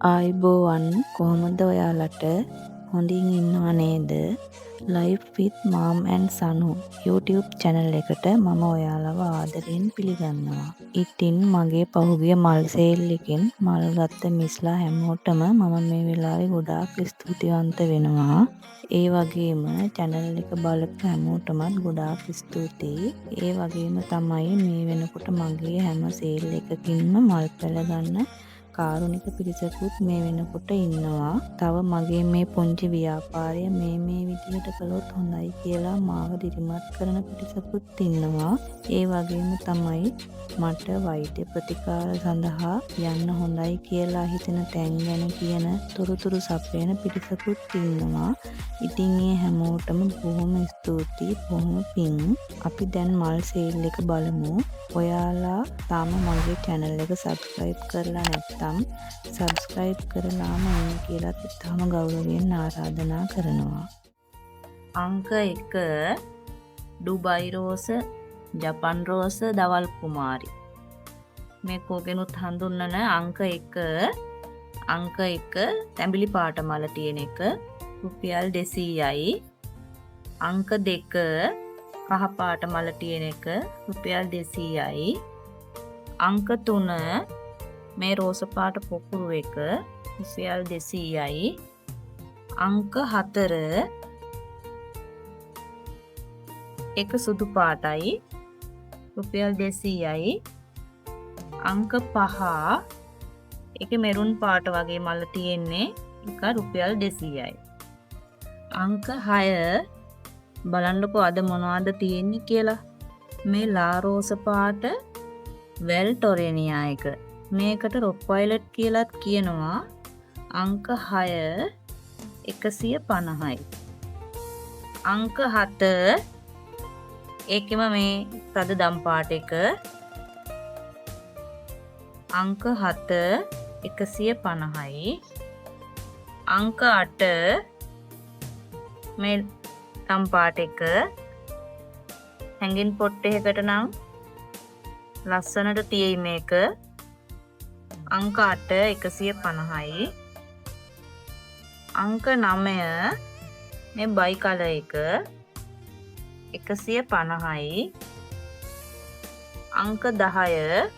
ආයුබෝවන් කොහොමද ඔයාලට හොඳින් ඉන්නව නේද? Life with Mom and Sanu YouTube channel එකට මම ඔයාලව ආදරයෙන් පිළිගන්නවා. ඉතින් මගේ පහුගිය මල් සේල් එකෙන් මල් ගත්ත මිස්ලා හැමෝටම මම මේ වෙලාවේ ගොඩාක් ස්තුතිවන්ත වෙනවා. ඒ වගේම channel එක බලපු හැමෝටමත් ගොඩාක් ස්තුතියි. ඒ වගේම තමයි මේ වෙනකොට මගේ හැම සේල් එකකින්ම මල් පැල ගන්න කාරුණික පිරිසකුත් මේ වෙනකොට ඉන්නවා. තව මගේ මේ පුංචි ව්‍යාපාරය මේ විදිහට කළොත් හොඳයි කියලා මාව දිරිමත් කරන පිරිසකුත් ඉන්නවා. ඒ වගේම තමයි මට වෛද්‍ය ප්‍රතිකාර සඳහා යන්න හොඳයි කියලා හිතෙන තැන් ගැන කියන තොරතුරු සපයන පිරිසකුත් ඉන්නවා. ඉතින් මේ හැමෝටම බොහොම ස්තුතියි, බොහොම පිං. අපි දැන් මල් සේල් එක බලමු. ඔයාලා තාම මගේ channel එක subscribe කරලා නැත්නම් subscribe කරලාම ඉන්න කියලා ඉතාම ගෞරවයෙන් ආරාධනා කරනවා. අංක 1 ඩුබයි රෝස, ජපන් රෝස, දවල් කුමාරි. මේ කෝගෙනුත් හඳුන්වන අංක 1 තැඹිලි පාට මල තියෙන එක රුපියල් 200යි. අංක 2 කහ පාට මල තියෙන එක රුපියල් 200යි. අංක 3 මේ රෝස පාට පොකුරු එක රුපියල් 200යි. අංක 4 එක සුදු පාටයි රුපියල් 200යි. අංක 5 එක මෙරුන් පාට වගේ මල තියෙන්නේ එක රුපියල් 200යි. අංක 6 බලන්නකෝ අද මොනවද තියෙන්නේ කියලා. මේ ලා රෝස පාට වෙල්ටොරේනියා එක. මේකට රොක් වයලට් කියලාත් කියනවා. අංක 6 150යි. අංක 7 ඒකෙම මේ තද දම් පාට එක. අංක 7 150යි. අංක 8 මේ දම් පාට එක. හැංගින් පොට් එකකට නම් ලස්සනට තියෙයි මේක. අංක 8 150යි. අංක 9 මේ බයි කලර් එක 150යි. අංක 10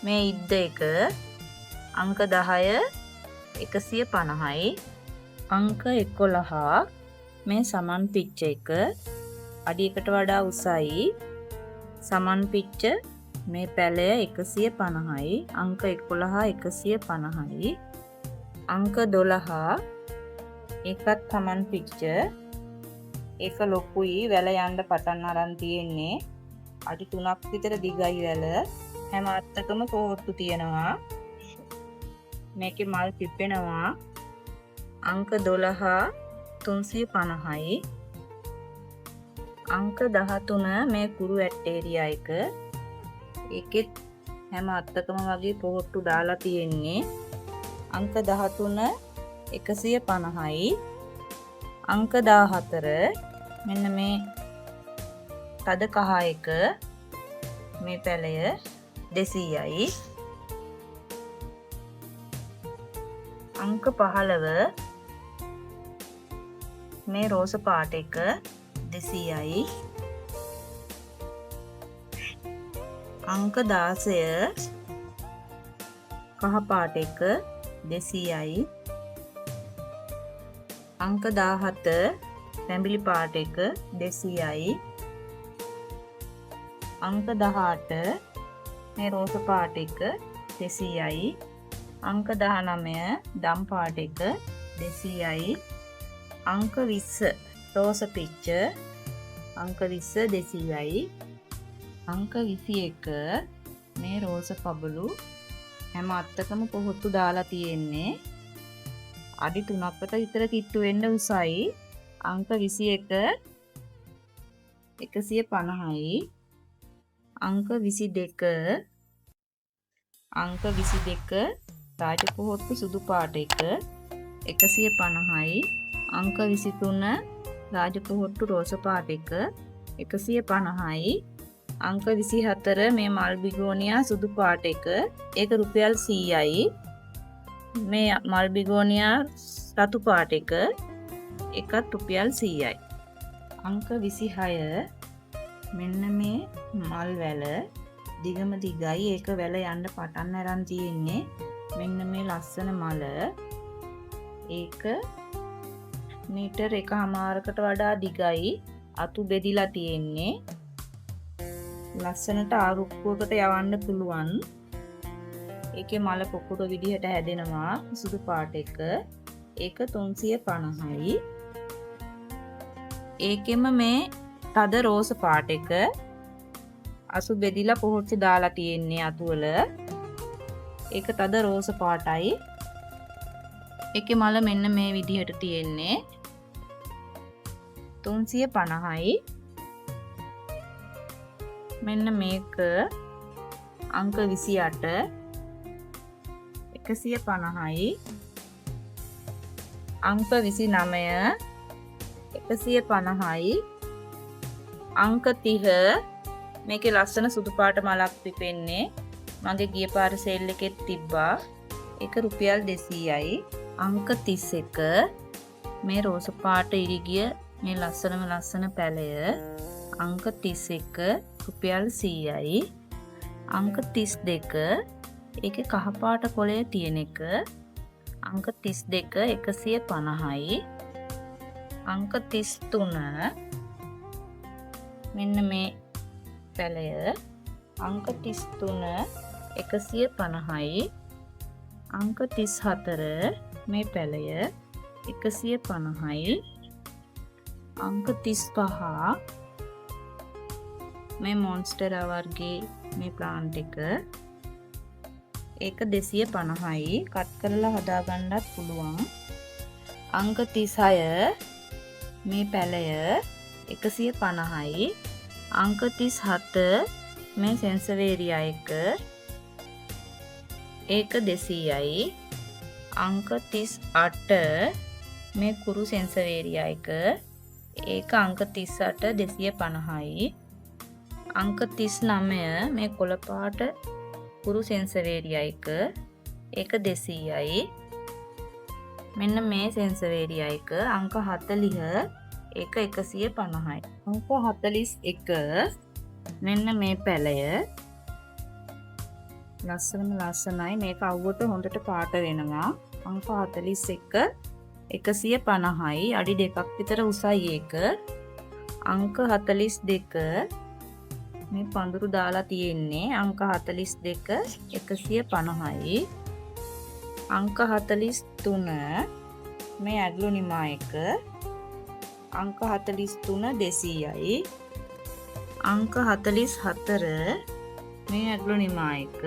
මේ ඉද්ද එක. අංක 10 150යි. අංක 11 මේ සමන් පිච්ච එක අඩියකට වඩා උසයි. සමන් පිච්ච මේ පැලය 150යි. අංක 11 150යි. අංක 12 ඒකත් සමන් පිච්ච. ඒක ලොකුයි. වැල යන්න පටන් අරන් තියෙන්නේ. අඩි 3ක් විතර දිගයි වැල. හැම අත්තකම පොහොට්ටු තියෙනවා. මේකේ මල් පිපෙනවා. අංක 12 350යි. අංක 13 මේ කුරු ඇටේරියා එක. ඒකෙත් හැම අත්තකම වගේ පොහොට්ටු දාලා තියෙන්නේ. අංක 13 150යි. අංක 14 මෙන්න මේ තද කහ එක. මේ පැලය 200යි. අංක 15 මේ රෝස පාට එක 200යි. අංක 16 කහ පාට එක 200යි. අංක 17 තැඹිලි පාට එක 200යි. අංක 18 මේ රෝස පාට එක 200යි. අංක 19 දම් පාට එක 200යි. අංක 20 රෝස පිච්ච අංක 20 200යි. අංක 21 මේ රෝස පබළු හැම අත්තකම පොහොට්ටු දාලා තියෙන්නේ. අඩි 3කට විතර කිට්ටු වෙන්න උසයි. අංක 21 150යි. අංක 22 රාජ පොහොට්ටු සුදු පාට එක 150යි. අංක 23 රාජ පොහොට්ටු රෝස පාට එක 150යි. අංක 24 මේ මල් බිගෝනියා සුදු පාට එක. ඒක රුපියල් 100යි. මේ මල් බිගෝනියා රතු පාට එක එකත් රුපියල් 100යි. අංක 26 මෙන්න මේ මල් වැල දිගම දිගයි. ඒක වැල යන්න පටන් අරන් තියෙන්නේ. මෙන්න මේ ලස්සන මල. ඒක මීටර් 1.5කට වඩා දිගයි. අතු බෙදිලා තියෙන්නේ. ලස්සනට ආරුක්කුවකට යවන්න පුළුවන්. ඒකේ මල පොකුර විදිහට හැදෙනවා සුදු පාට එක. ඒක 350යි. ඒකෙම මේ තද රෝස පාට එක අසු බෙදිලා පොහොච්චි දාලා තියෙන්නේ අතු වල. ඒක තද රෝස පාටයි. ඒකේ මල මෙන්න මේ විදිහට තියෙන්නේ. 350යි. මෙන්න මේක අංක 28 150යි. අංක 29 150යි. අංක 30 මේකේ ලස්සන සුදු පාට මලක් පිපෙන්නේ. මගේ ගිය පාර සේල් එකෙත් තිබ්බා. ඒක රුපියල් 200යි. අංක 31 මේ රෝස පාට ඉරිගිය මේ ලස්සන පැලය අංක 31 රුපියල් 100යි. අංක 32 ඒකේ කහ පාට කොළය තියෙන එක අංක 32 150යි. අංක 33 මෙන්න මේ පැලය අංක 33 150යි. අංක 34 මේ පැලය 150යි. අංක 35 මේ මොන්ස්ටරා වර්ගයේ මේ ප්ලාන්ට් එක ඒක 250යි. කට් කරලා හදා ගන්නත් පුළුවන්. අංක 36 මේ පැලය 150යි. අංක 37 මේ සෙන්සවේරියා එක ඒක 200යි. අංක 38 මේ කුරු සෙන්සවේරියා එක ඒක අංක 38 250යි. අංක 39 මේ කොළ පාට කුරු සෙන්සවේරියා එක ඒක 200යි. මෙන්න මේ සෙන්සවේරියා එක අංක 40 ඒක 150යි. අංක 41 මෙන්න මේ පැලය ලස්සනයි. මේක අවුවට හොඳට පාට වෙනවා. අංක 41 150යි. අඩි 2ක් විතර උසයි ඒක. අංක 42 මේ පඳුරු දාලා තියෙන්නේ. අංක 42 150යි. අංක 43 මේ ඇග්ලොනිමා එක අංක 43 200යි. අංක 44 මේ ඇග්ලොනිමා එක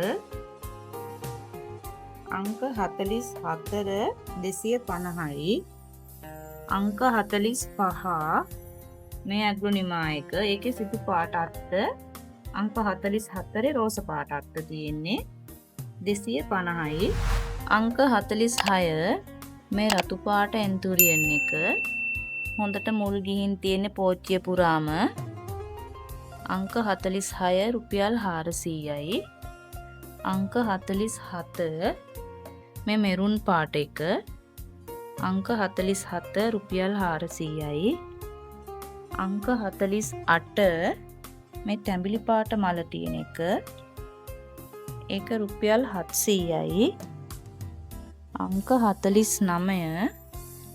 අංක 44 250යි. අංක 45 මේ ඇග්ලොනිමා එක ඒකේ සිදු පාට අත්ත අංක 44 රෝස පාට අත්ත තියෙන්නේ 250යි. අංක 46 මේ රතු පාට ඇන්තුරියන් එක හොඳට මුල් ගිහින් තියෙන පෝච්චිය පුරාම අංක 46 රුපියල් 400යි. අංක 47 මේ මෙරුන් පාට එක අංක 47 රුපියල් 400යි. අංක 48 මේ තැඹිලි පාට මල තියෙන එක ඒක රුපියල් 700යි. අංක 49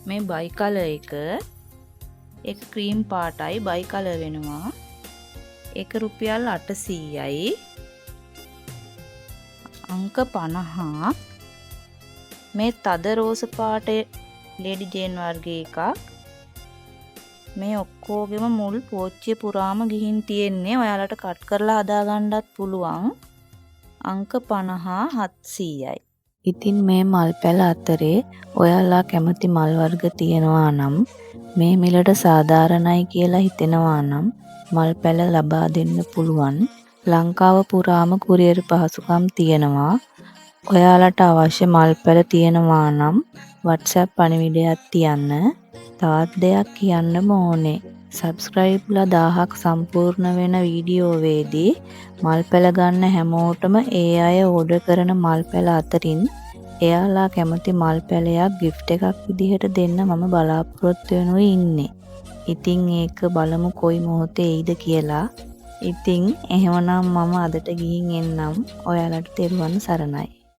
මේ බයි කලර් එක ඒක ක්‍රීම් පාටයි බයි කලර් වෙනවා ඒක රුපියල් 800යි. අංක 50 මේ තද රෝස පාට ලේඩි ජේන් වර්ගයේ එකක් මේ ඔක්කොගෙම මුල් පෝච්චිය පුරාම ගිහින් තියෙන්නේ. ඔයාලට කට් කරලා හදා ගන්නත් පුළුවන්. අංක 50 700යි. ඉතින් මේ මල් පැල අතරේ ඔයාලා කැමති මල් වර්ග තියෙනවා නම් මේ මිලට සාධාරණයි කියලා හිතෙනවා නම් මල් පැල ලබා දෙන්න පුළුවන්. ලංකාව පුරාම කුරියර් පහසුකම් තියෙනවා. ඔයාලට අවශ්‍ය මල් පැල තියෙනවා නම් WhatsApp පණිවිඩයක් තියන්න. තවත් දෙයක් කියන්නම ඕනේ. සබ්ස්ක්‍රයිබ්ලා 1000ක් සම්පූර්ණ වෙන වීඩියෝවේදී මල් පැල ගන්න හැමෝටම ඒ අය ඕඩර් කරන මල් පැල අතරින් එයාලා කැමති මල් පැලයක් ගිෆ්ට් එකක් විදිහට දෙන්න මම බලාපොරොත්තු වෙනුයි ඉන්නේ. ඉතින් ඒක බලමු කොයි මොහොතේ එයිද කියලා. ඉතින් එහෙමනම් මම අදට ගිහින් එන්නම්. ඔයාලට තෙරුවන් සරණයි.